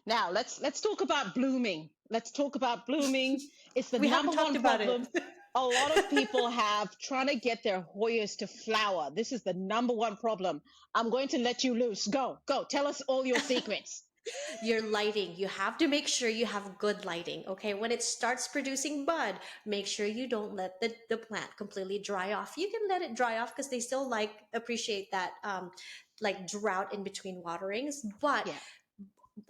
Now let's talk about blooming. Let's talk about blooming. It's the We haven't number talked one about it. problem a lot of people have trying to get their Hoyas to flower. This is the number one problem. I'm going to let you loose. Go, go. Tell us all your secrets. Your lighting, you have to make sure you have good lighting. Okay, when it starts producing bud, make sure you don't let the plant completely dry off. You can let it dry off because they still like appreciate that like drought in between waterings. But Yeah.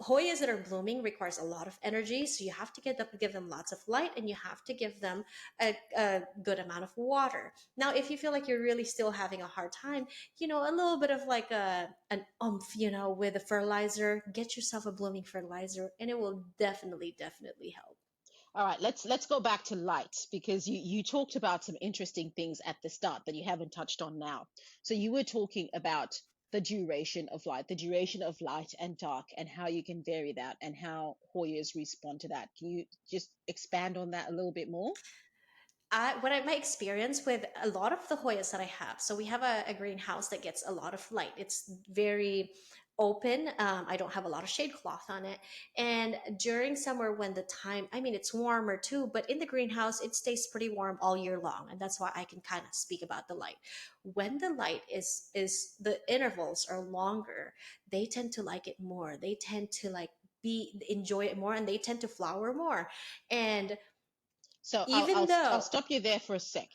Hoyas that are blooming requires a lot of energy, so you have to give them lots of light, and you have to give them a good amount of water. Now, if you feel like you're really still having a hard time, a little bit of like an oomph, with a fertilizer, get yourself a blooming fertilizer, and it will definitely help. All right, let's go back to light because you talked about some interesting things at the start that you haven't touched on now. So you were talking about the duration of light and dark, and how you can vary that, and how Hoyas respond to that. Can you just expand on that a little bit more? My experience with a lot of the Hoyas that I have. So we have a greenhouse that gets a lot of light. It's very open. I don't have a lot of shade cloth on it. And during summer, when I mean, it's warmer too, but in the greenhouse, it stays pretty warm all year long. And that's why I can kind of speak about the light. When the light is the intervals are longer, they tend to like it more. They tend to like enjoy it more, and they tend to flower more. And So even I'll though stop you there for a sec.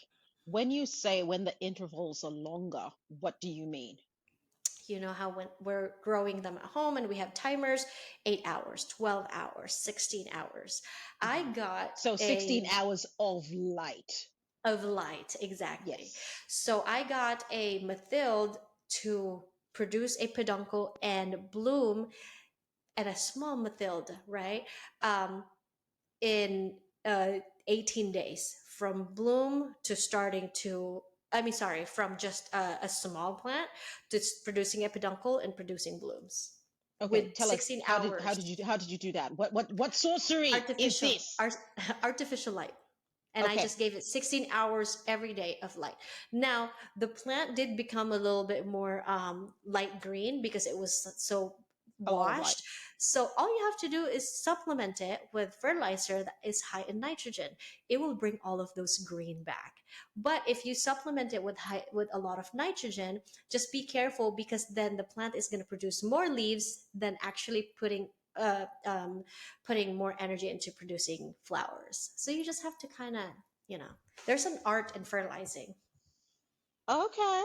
When you say when the intervals are longer, what do you mean? how when we're growing them at home and we have timers, 8 hours, 12 hours, 16 hours. I Mhm. got So 16 a hours of light. of light, exactly. Yes. So I got a Mathilde to produce a peduncle and bloom, and a small Mathilde, right? In 18 days from bloom to starting to, I mean, sorry, from just a small plant to producing a peduncle and producing blooms Okay, with tell us 16 how did hours you do that? What sorcery is artificial this? art, artificial light. And I Okay. just gave it 16 hours every day of light. Now the plant did become a little bit more light green because it was so All right. washed. So all you have to do is supplement it with fertilizer that is high in nitrogen. It will bring all of those green back. But if you supplement it with a lot of nitrogen, just be careful, because then the plant is going to produce more leaves than actually putting more energy into producing flowers. So you just have to kind of, there's an art in fertilizing. Okay.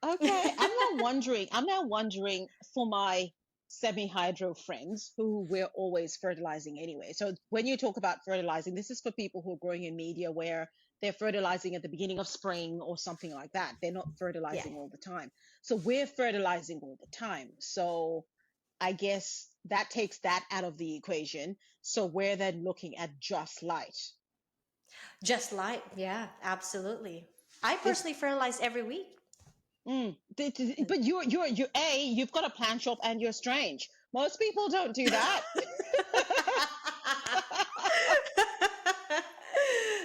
Okay. I'm now wondering for my semi-hydro friends who we're always fertilizing anyway. So when you talk about fertilizing, this is for people who are growing in media where they're fertilizing at the beginning of spring or something like that. They're not Yeah. fertilizing all the time. So we're fertilizing all the time. So I guess that takes that out of the equation. So we're then looking at just light. Just light. Yeah, absolutely. I This, personally fertilize every week. but you've got a plant shop and you're strange. Most people don't do that.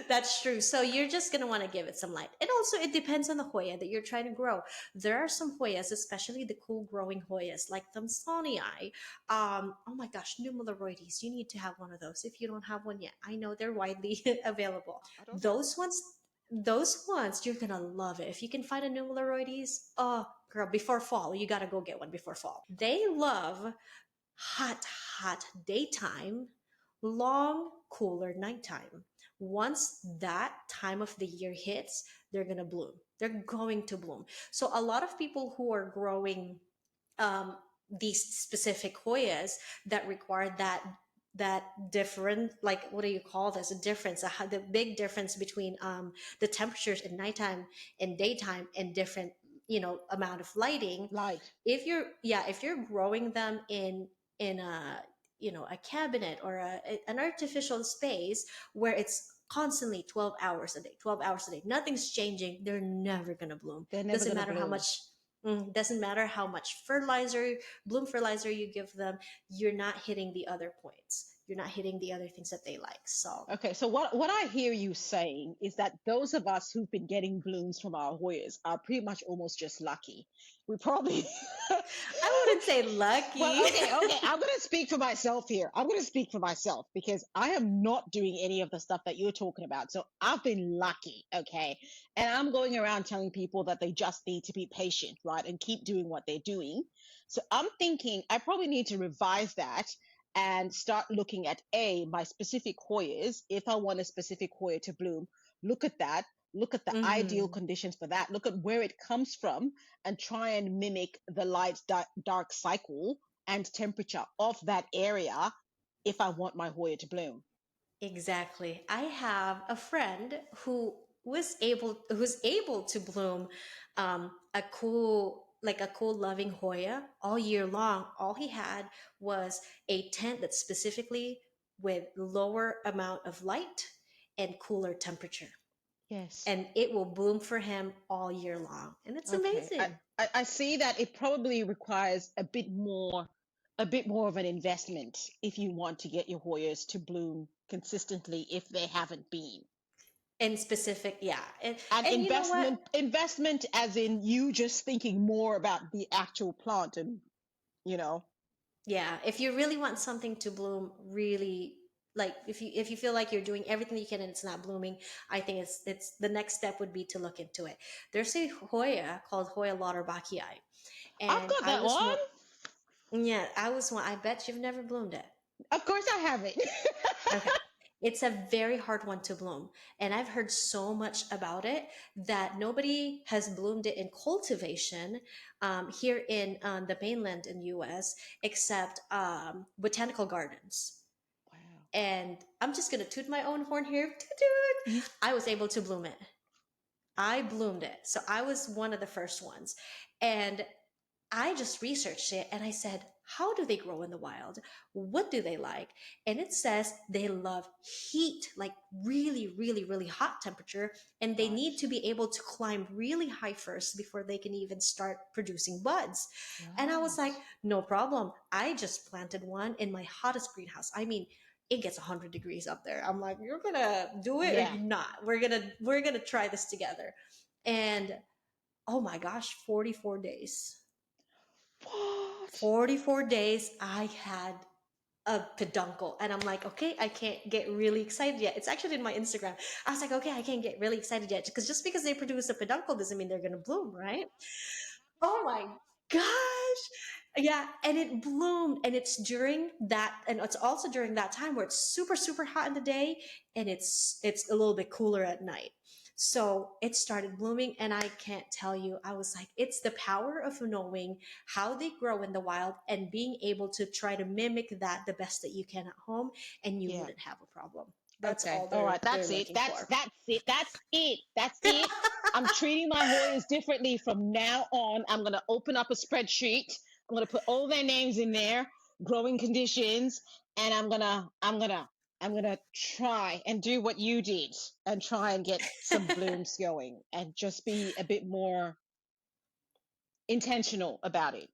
That's true. So you're just going to want to give it some light. And also, it depends on the Hoya that you're trying to grow. There are some Hoyas, especially the cool growing Hoyas, like Thomsonii. Oh my gosh, Numeroloides. You need to have one of those if you don't have one yet. I know they're widely available. I don't have one. Those ones, you're going to love it. If you can find a Numeroloides, oh, girl, before fall, you got to go get one before fall. They love hot daytime, long, cooler nighttime. Once that time of the year hits, they're going to bloom. They're going to bloom. So a lot of people who are growing these specific Hoyas that require that different, like, what do you call this, a difference, the big difference between the temperatures in nighttime and daytime, and different amount of lighting. Light. If you're growing them in a cabinet or an artificial space where it's constantly 12 hours a day, 12 hours a day, nothing's changing, they're never going to bloom. They're never doesn't gonna matter how bloom. much doesn't matter how much fertilizer, bloom fertilizer you give them, you're not hitting the other points. you're not hitting the other things that they like. So Okay, so what I hear you saying is that those of us who've been getting blooms from our Hoyas are pretty much almost just lucky. We probably I wouldn't say well, lucky. okay. I'm going to speak for myself here. I'm going to speak for myself because I am not doing any of the stuff that you're talking about. So I've been lucky, okay? And I'm going around telling people that they just need to be patient, right? And keep doing what they're doing. So I'm thinking I probably need to revise that and start looking at my specific Hoyas. If I want a specific Hoya to bloom, look at that. Look at the ideal Hmm. conditions for that. Look at where it comes from and try and mimic the light dark cycle and temperature of that area if I want my Hoya to bloom. Exactly. I have a friend who's able to bloom a cool loving Hoya all year long. All he had was a tent that's specifically with lower amount of light and cooler temperature. Yes. And it will bloom for him all year long. And it's Okay. amazing. I see that it probably requires a bit more of an investment if you want to get your Hoyas to bloom consistently if they haven't been. In specific, yeah. And And you know what? investment as in you just thinking more about the actual plant and you know. Yeah, if you really want something to bloom really, like if you feel like you're doing everything you can and it's not blooming, I think it's the next step would be to look into it. There's a Hoya called Hoya Lauterbachii, I've and got that one. I was one. I bet you've never bloomed it. Of course I have it. Okay. It's a very hard one to bloom. And I've heard so much about it that nobody has bloomed it in cultivation here in the mainland in US except botanical gardens. Wow. And I'm just going to toot my own horn here. Toot toot. You, I was able to bloom it. I bloomed it. So I was one of the first ones. And I just researched it and I said, how do they grow in the wild? What do they like? And it says they love heat, like really, really, really hot temperature. And they right. need to be able to climb really high first before they can even start producing buds. And I was like, Right. no problem. I just planted one in my hottest greenhouse. I mean, it gets 100 degrees up there. I'm like, you're gonna do it or Yeah. you're not. We're gonna try this together. And oh my gosh, 44 days. What? 44 days I had a peduncle and I'm like, okay, I can't get really excited yet. It's actually in my Instagram. I was like, okay, I can't get really excited yet because just because they produce a peduncle doesn't mean they're going to bloom, right? Oh my gosh. Yeah, and it bloomed and it's during that and it's also during that time where it's super super hot in the day and it's a little bit cooler at night. So it started blooming and I can't tell you. I was like it's the power of knowing how they grow in the wild and being able to try to mimic that the best that you can at home and you Yeah. wouldn't have a problem. That's Okay. all All right. they're That's it. looking for. That's it. That's it. That's it. I'm treating my Hoyas differently from now on. I'm gonna open up a spreadsheet. I'm gonna put all their names in there, growing conditions, and I'm gonna try and do what you did and try and get some blooms going and just be a bit more intentional about it.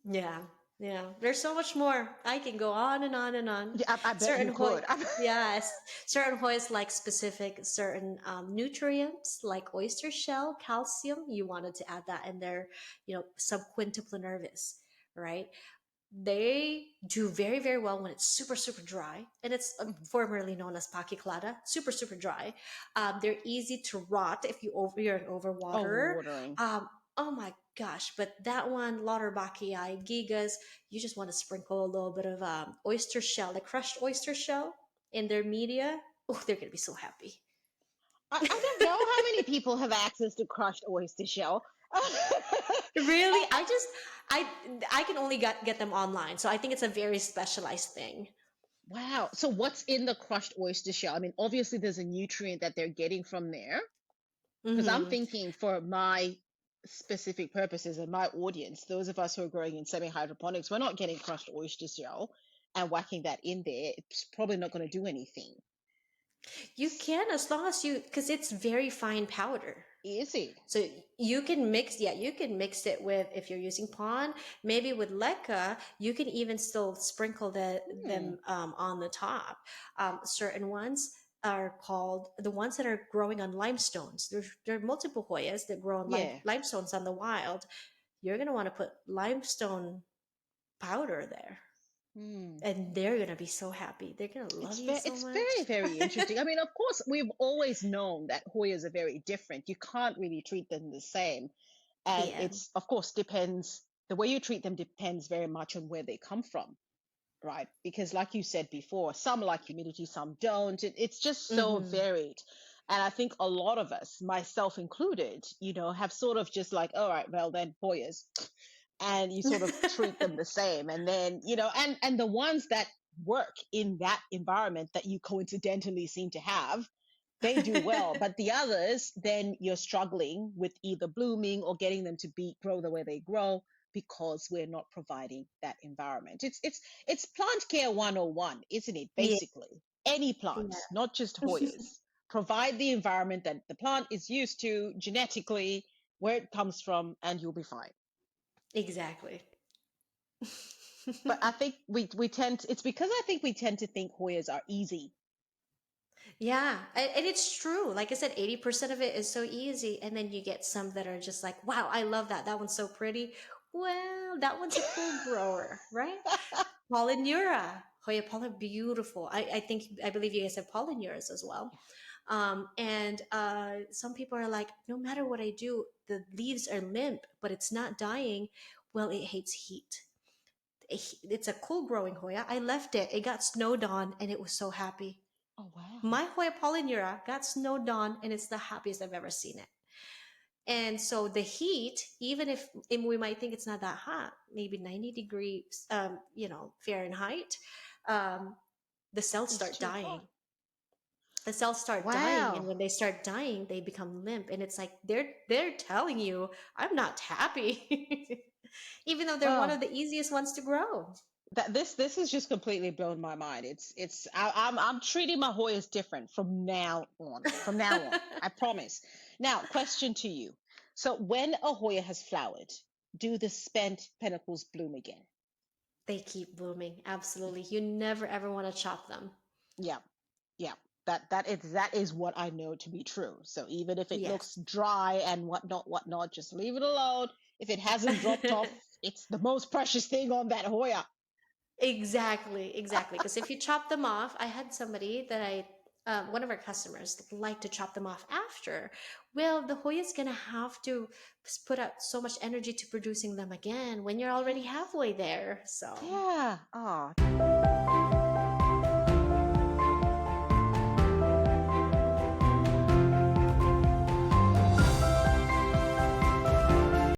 Yeah, yeah. There's so much more. I can go on and on and on. Yeah, I bet you Certain Hoy, could. yes, certain Hoys like specific certain nutrients like oyster shell, calcium. You wanted to add that in there, subquintuple nervous, right? They do very, very well when it's super, super dry, and it's formerly known as paciclata, super, super dry. They're easy to rot if you're an overwaterer. Overwatering. Oh my gosh! But that one, Lauterbachii, gigas, you just want to sprinkle a little bit of oyster shell, like crushed oyster shell, in their media. Oh, they're gonna be so happy. I don't know how many people have access to crushed oyster shell. Really, I can only get them online, so I think it's a very specialized thing. Wow. So what's in the crushed oyster shell? I mean, obviously there's a nutrient that they're getting from there. Because I'm Hmm. thinking for my specific purposes and my audience, those of us who are growing in semi-hydroponics, we're not getting crushed oyster shell and whacking that in there. It's probably not going to do anything. You can as long as you, because it's very fine powder. Easy. So you can mix, yeah, you can mix it with, if you're using pond, maybe with leca, you can even still sprinkle Hmm. them on the top. Certain ones are called the ones that are growing on limestones. There are multiple Hoyas that grow on Yeah. limestones on the wild. You're going to want to put limestone powder there, Hmm. and they're going to be so happy. They're going to love you so It's much. very, very interesting. I mean, of course, we've always known that Hoyas are very different. You can't really treat them the same. And Yeah. it's, of course, depends, the way you treat them depends very much on where they come from, right? Because, like you said before, some like humidity, some don't. It's just so Mm-hmm. varied. And I think a lot of us, myself included, have sort of just like, all right, well, then Hoyas, and you sort of treat them the same. And then, and the ones that work in that environment that you coincidentally seem to have, they do well. But the others, then you're struggling with either blooming or getting them to grow the way they grow because we're not providing that environment. It's plant care 101, isn't it? Yeah. Basically, any plant, Yeah. not just Hoyas. Provide the environment that the plant is used to genetically, where it comes from, and you'll be fine. Exactly. But I think we tend it's because I think we tend to think Hoyas are easy. Yeah, and it's true. Like I said, 80% of it is so easy. And then you get some that are just like, wow, I love that. That one's so pretty. Well, that one's a cool grower, right? Polyneura. Hoya Poly, beautiful. I believe you guys have Polyneuras as well. Yeah. And some people are like, no matter what I do, the leaves are limp, but it's not dying. Well, it hates heat. It's a cool growing Hoya. I left it. It got snowed on, and it was so happy. Oh wow. My Hoya Polyneura got snowed on, and it's the happiest I've ever seen it. And so the heat, even if and we might think it's not that hot, maybe 90 degrees, Fahrenheit, um, the cells It's start too dying. hot. The cells start dying, and Wow. when they start dying, they become limp, and it's like they're telling you, "I'm not happy," even though they're one Well, of the easiest ones to grow. that this has just completely blown my mind. I'm treating my Hoyas different from now on. From now on, I promise. Now, question to you. So, when a Hoya has flowered, do the spent peduncles bloom again? They keep blooming. Absolutely. You never ever want to chop them. Yeah, yeah. That is what I know to be true. So even if it Yes. looks dry and whatnot, just leave it alone. If it hasn't dropped off, it's the most precious thing on that Hoya. Exactly, exactly. Because if you chop them off, I had somebody that one of our customers like to chop them off after. Well, the Hoya's gonna have to put out so much energy to producing them again when you're already Yes. halfway there. So. Yeah. Oh.